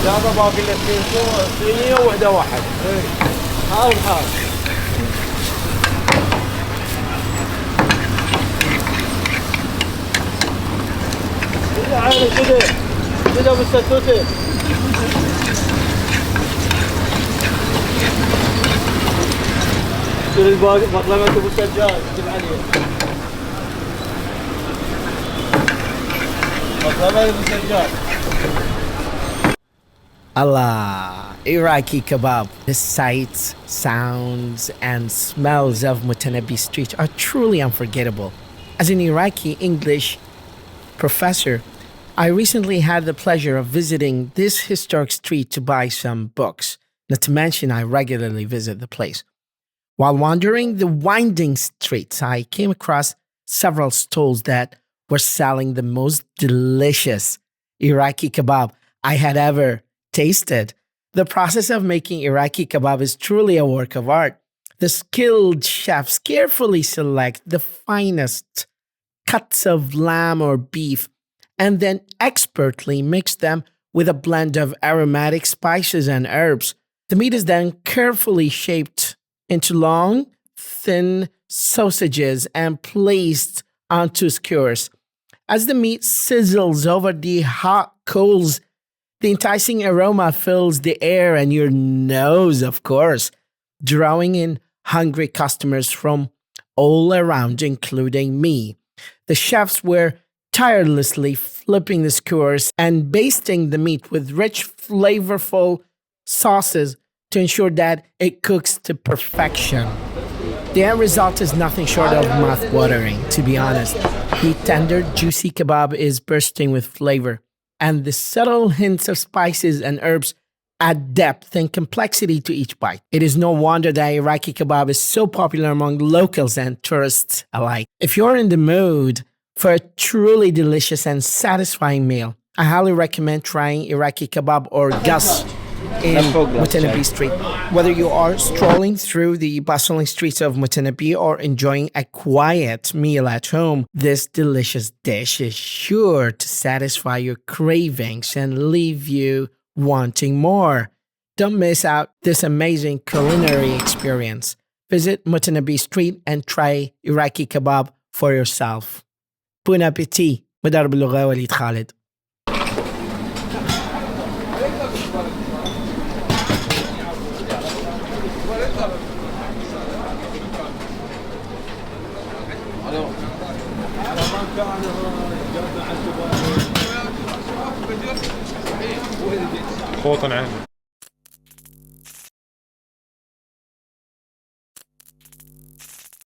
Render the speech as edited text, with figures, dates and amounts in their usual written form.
هذا باقي له اثنين صينية ووحدة واحد. هاو الحال. كذا عيني كذا. كذا بالستوتة. شيل الباقي مقلمة ابو سجاد جيب عليه. مقلمة ابو سجاد. Allah, Iraqi kebab. The sights, sounds, and smells of Mutanabi Street are truly unforgettable. As an Iraqi English professor, I recently had the pleasure of visiting this historic street to buy some books. Not to mention, I regularly visit the place. While wandering the winding streets, I came across several stalls that were selling the most delicious Iraqi kebab I had ever tasted. The process of making Iraqi kebab is truly a work of art. The skilled chefs carefully select the finest cuts of lamb or beef and then expertly mix them with a blend of aromatic spices and herbs. The meat is then carefully shaped into long, thin sausages and placed onto skewers. As the meat sizzles over the hot coals, the enticing aroma fills the air and your nose, of course, drawing in hungry customers from all around, including me. The chefs were tirelessly flipping the skewers and basting the meat with rich, flavorful sauces to ensure that it cooks to perfection. The end result is nothing short of mouth-watering, to be honest. The tender, juicy kebab is bursting with flavor, and the subtle hints of spices and herbs add depth and complexity to each bite. It is no wonder that Iraqi kebab is so popular among locals and tourists alike. If you're in the mood for a truly delicious and satisfying meal, I highly recommend trying Iraqi kebab or gus in Mutanabi Street. Whether you are strolling through the bustling streets of Mutanabi or enjoying a quiet meal at home, this delicious dish is sure to satisfy your cravings and leave you wanting more. Don't miss out this amazing culinary experience. Visit Mutanabi Street and try Iraqi kebab for yourself. Bon appétit. مدرب اللغة وليد خالد. خوطا عنه